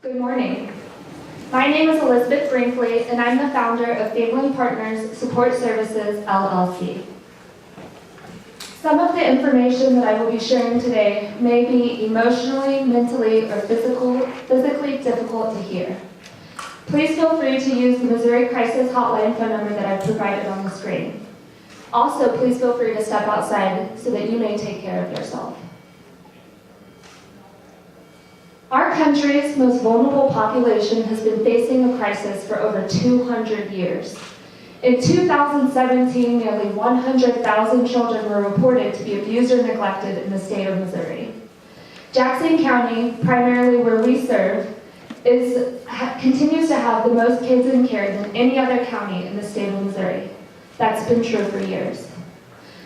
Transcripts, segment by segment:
Good morning. My name is Elizabeth Brinkley, and I'm the founder of Family Partners Support Services, LLC. Some of the information that I will be sharing today may be emotionally, mentally, or physically difficult to hear. Please feel free to use the Missouri Crisis Hotline phone number that I've provided on the screen. Also, please feel free to step outside so that you may take care of yourself. Our country's most vulnerable population has been facing a crisis for over 200 years. In 2017, nearly 100,000 children were reported to be abused or neglected in the state of Missouri. Jackson County, primarily where we serve, continues to have the most kids in care than any other county in the state of Missouri. That's been true for years.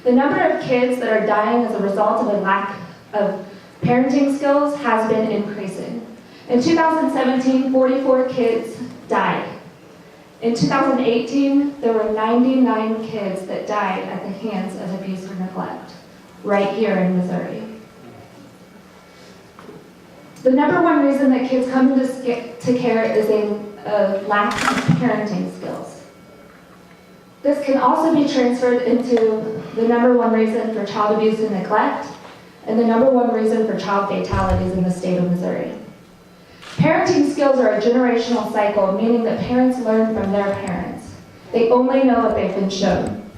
The number of kids that are dying as a result of a lack of parenting skills has been increasing. In 2017, 44 kids died. In 2018, there were 99 kids that died at the hands of abuse or neglect, right here in Missouri. The number one reason that kids come to care is a lack of parenting skills. This can also be transferred into the number one reason for child abuse and neglect, and the number one reason for child fatalities in the state of Missouri. Parenting skills are a generational cycle, meaning that parents learn from their parents. They only know what they've been shown.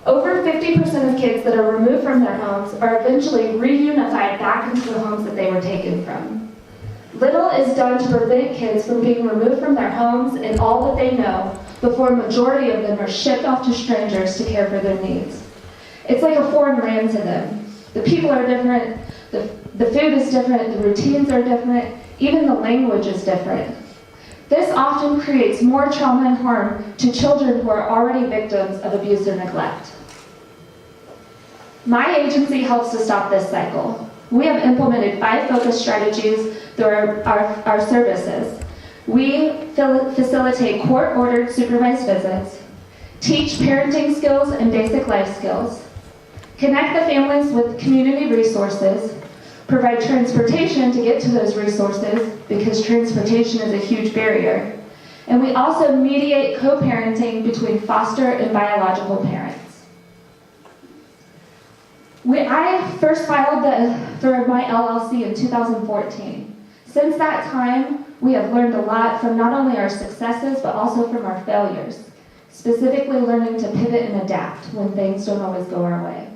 Over 50% of kids that are removed from their homes are eventually reunified back into the homes that they were taken from. Little is done to prevent kids from being removed from their homes and all that they know before a majority of them are shipped off to strangers to care for their needs. It's like a foreign land to them. The people are different, the food is different, the routines are different, even the language is different. This often creates more trauma and harm to children who are already victims of abuse or neglect. My agency helps to stop this cycle. We have implemented 5 focus strategies through our services. We facilitate court-ordered supervised visits, teach parenting skills and basic life skills, connect the families with community resources, provide transportation to get to those resources because transportation is a huge barrier, and we also mediate co-parenting between foster and biological parents. I first filed for my LLC in 2014. Since that time, we have learned a lot from not only our successes, but also from our failures, specifically learning to pivot and adapt when things don't always go our way.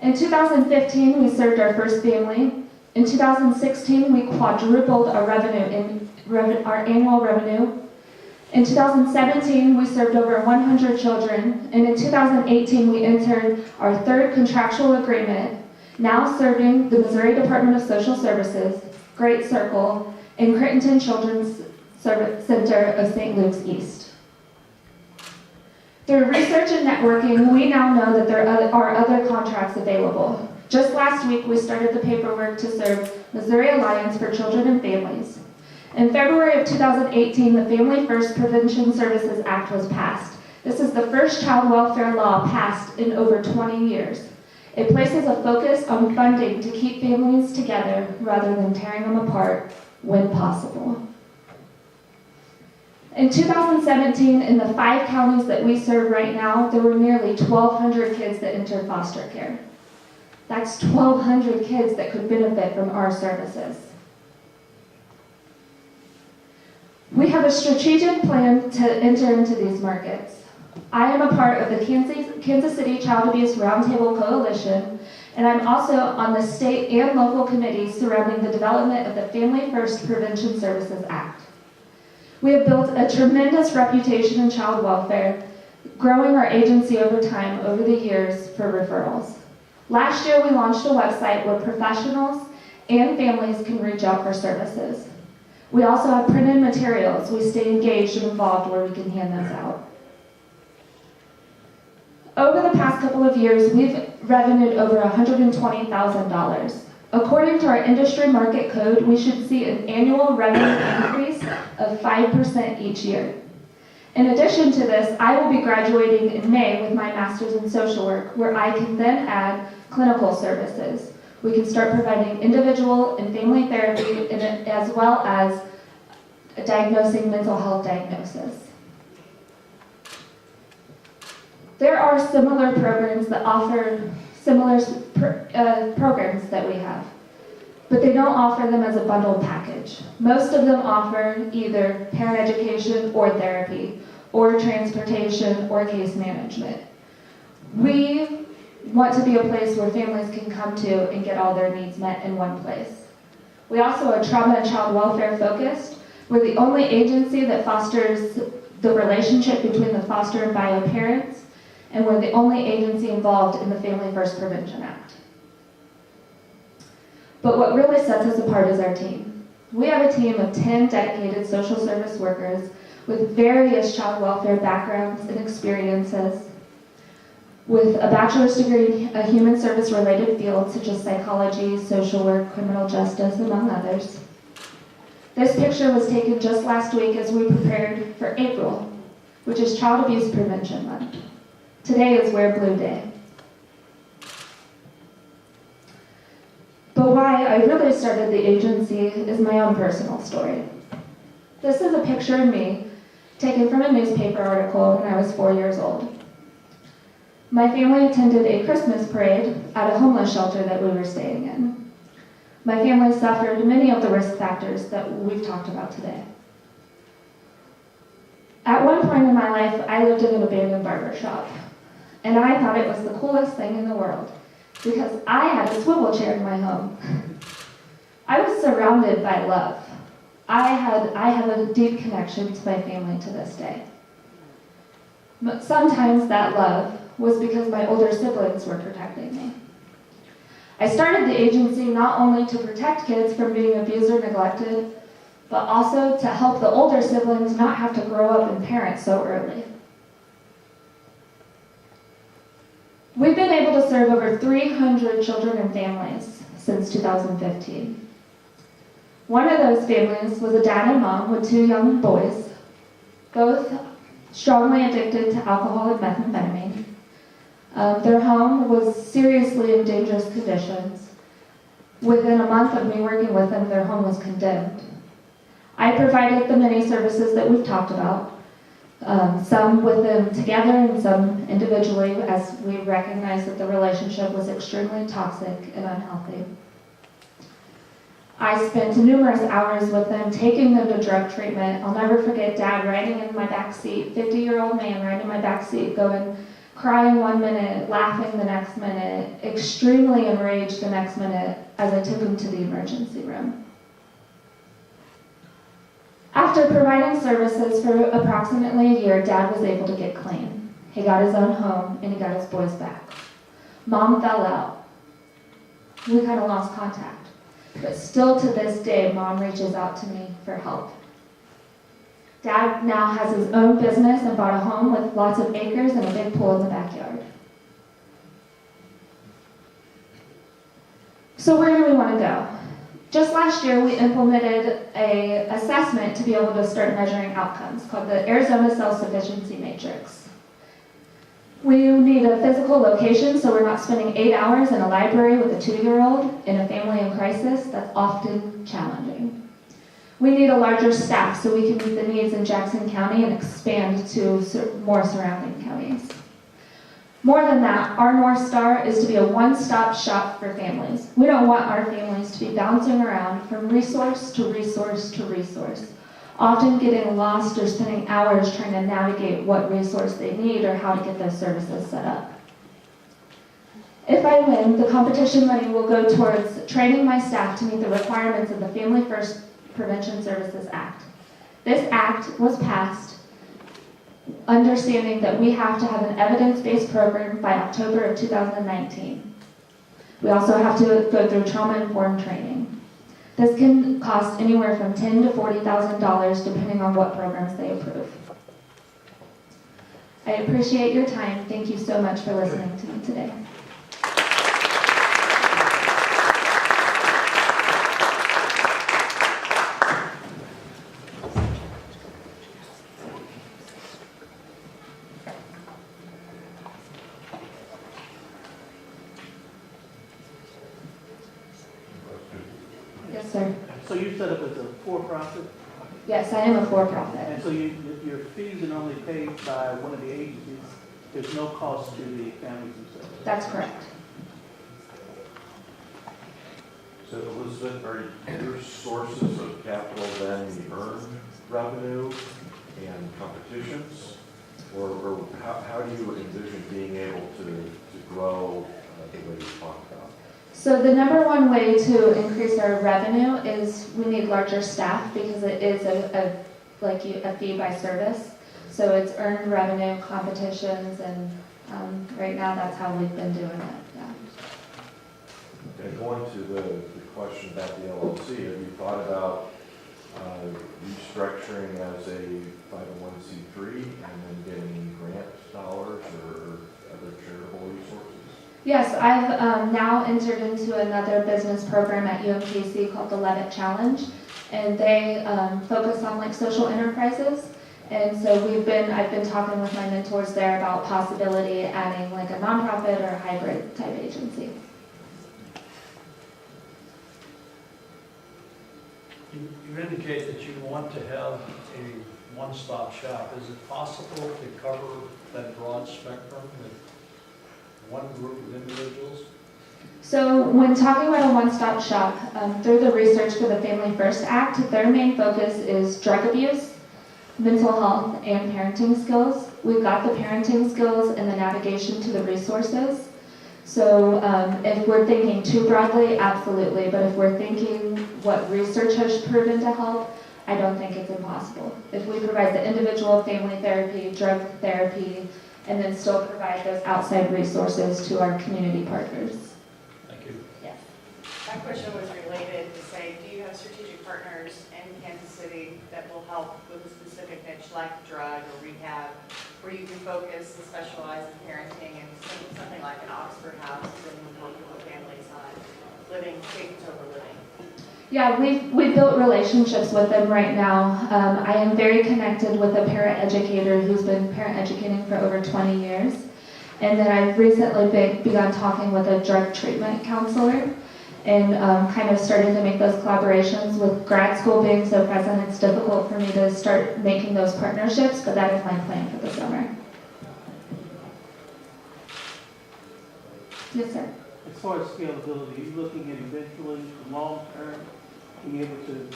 In 2015, we served our first family. In 2016, we quadrupled our annual revenue. In 2017, we served over 100 children. And in 2018, we entered our 3rd contractual agreement, now serving the Missouri Department of Social Services, Great Circle, and Crittenton Children's Center of St. Luke's East. Through research and networking, we now know that there are other contracts available. Just last week, we started the paperwork to serve Missouri Alliance for Children and Families. In February of 2018, the Family First Prevention Services Act was passed. This is the first child welfare law passed in over 20 years. It places a focus on funding to keep families together rather than tearing them apart when possible. In 2017, in the 5 counties that we serve right now, there were nearly 1,200 kids that entered foster care. That's 1,200 kids that could benefit from our services. We have a strategic plan to enter into these markets. I am a part of the Kansas City Child Abuse Roundtable Coalition, and I'm also on the state and local committees surrounding the development of the Family First Prevention Services Act. We have built a tremendous reputation in child welfare, growing our agency over time over the years for referrals. Last year, we launched a website where professionals and families can reach out for services. We also have printed materials. We stay engaged and involved where we can hand those out. Over the past couple of years, we've revenued over $120,000. According to our industry market code, we should see an annual revenue increase of 5% each year. In addition to this, I will be graduating in May with my master's in social work, where I can then add clinical services. We can start providing individual and family therapy as well as diagnosing mental health diagnosis. There are similar programs that offer similar programs that we have, but they don't offer them as a bundled package. Most of them offer either parent education or therapy, or transportation or case management. We want to be a place where families can come to and get all their needs met in one place. We also are trauma and child welfare focused. We're the only agency that fosters the relationship between the foster and bio parents, and we're the only agency involved in the Family First Prevention Act. But what really sets us apart is our team. We have a team of 10 dedicated social service workers with various child welfare backgrounds and experiences, with a bachelor's degree in human service related fields such as psychology, social work, criminal justice, among others. This picture was taken just last week as we prepared for April, which is Child Abuse Prevention Month. Today is Wear Blue Day. But why I really started the agency is my own personal story. This is a picture of me taken from a newspaper article when I was 4 years old. My family attended a Christmas parade at a homeless shelter that we were staying in. My family suffered many of the risk factors that we've talked about today. At one point in my life, I lived in an abandoned barber shop, and I thought it was the coolest thing in the world because I had a swivel chair in my home. I was surrounded by love. I have a deep connection to my family to this day. But sometimes that love was because my older siblings were protecting me. I started the agency not only to protect kids from being abused or neglected, but also to help the older siblings not have to grow up and parent so early. We've been able to serve over 300 children and families since 2015. One of those families was a dad and mom with 2 young boys, both strongly addicted to alcohol and methamphetamine. Their home was seriously in dangerous conditions. Within a month of me working with them, their home was condemned. I provided the many services that we've talked about, some with them together and some individually, as we recognized that the relationship was extremely toxic and unhealthy. I spent numerous hours with them, taking them to drug treatment. I'll never forget Dad riding in my back seat, 50-year-old man riding in my back seat, crying 1 minute, laughing the next minute, extremely enraged the next minute as I took him to the emergency room. After providing services for approximately a year, Dad was able to get clean. He got his own home and he got his boys back. Mom fell out. We kind of lost contact. But still to this day, Mom reaches out to me for help. Dad now has his own business and bought a home with lots of acres and a big pool in the backyard. So where do we want to go? Just last year, we implemented an assessment to be able to start measuring outcomes called the Arizona Self-Sufficiency Matrix. We need a physical location, so we're not spending 8 hours in a library with a 2-year-old in a family in crisis. That's often challenging. We need a larger staff so we can meet the needs in Jackson County and expand to more surrounding counties. More than that, our North Star is to be a one-stop shop for families. We don't want our families to be bouncing around from resource to resource to resource, often getting lost or spending hours trying to navigate what resource they need or how to get those services set up. If I win, the competition money will go towards training my staff to meet the requirements of the Family First Prevention Services Act. This act was passed understanding that we have to have an evidence-based program by October of 2019. We also have to go through trauma-informed training. This can cost anywhere from $10,000 to $40,000 depending on what programs they approve. I appreciate your time. Thank you so much for listening to me today. Yes, sir. So you set up as a for-profit Yes, I am a for-profit. And so your fees are normally paid by one of the agencies. There's no cost to the families themselves. That's correct. So Elizabeth, are your sources of capital then earned revenue and competitions? Or how do you envision being able to grow the way you talked about? So the number one way to increase our revenue is we need larger staff because it is a fee by service. So it's earned revenue, competitions, and right now that's how we've been doing it. Yeah. Okay, going to the question about the LLC, have you thought about restructuring as a 501c3 and then getting grant dollars or other charitable resources? Yes, I've now entered into another business program at UMKC called the Levitt Challenge, and they focus on like social enterprises. And so I've been talking with my mentors there about possibility adding like a nonprofit or a hybrid type agency. You indicate that you want to have a one-stop shop. Is it possible to cover that broad spectrum with one group of individuals? So when talking about a one-stop shop, through the research for the Family First Act, their main focus is drug abuse, mental health, and parenting skills. We've got the parenting skills and the navigation to the resources. So if we're thinking too broadly, absolutely. But if we're thinking what research has proven to help, I don't think it's impossible. If we provide the individual family therapy, drug therapy, and then still provide those outside resources to our community partners. Thank you. Yes. My question was related to say, do you have strategic partners in Kansas City that will help with a specific niche like drug or rehab, where you can focus and specialize in parenting and something like an Oxford House and working with families on living, safe sober living? Yeah, we've built relationships with them right now. I am very connected with a parent educator who's been parent educating for over 20 years. And then I've recently begun talking with a drug treatment counselor and kind of starting to make those collaborations. With grad school being so present, it's difficult for me to start making those partnerships, but that is my plan for the summer. Yes, sir. As far as scalability, are you looking at eventually, long term, being able to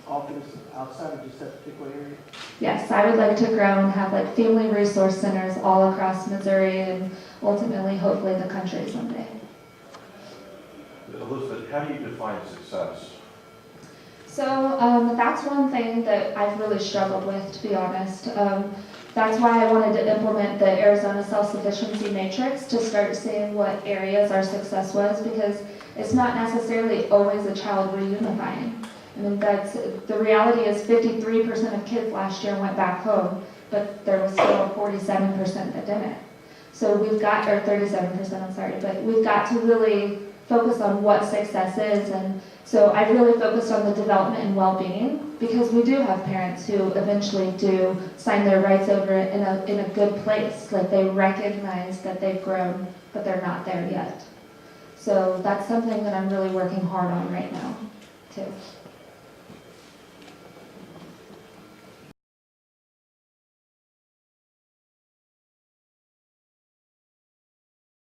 offer this outside of just that particular area? Yes, I would like to grow and have like family resource centers all across Missouri and ultimately, hopefully, the country someday. Elizabeth, how do you define success? So that's one thing that I've really struggled with, to be honest. That's why I wanted to implement the Arizona Self-Sufficiency Matrix to start seeing what areas our success was, because it's not necessarily always a child reunifying. I mean, the reality is 53% of kids last year went back home, but there was still 47% that didn't. So we've got, or 37%, I'm sorry, but we've got to really focus on what success is. And so I really focused on the development and well-being, because we do have parents who eventually do sign their rights over in a good place. Like they recognize that they've grown, but they're not there yet. So that's something that I'm really working hard on right now, too.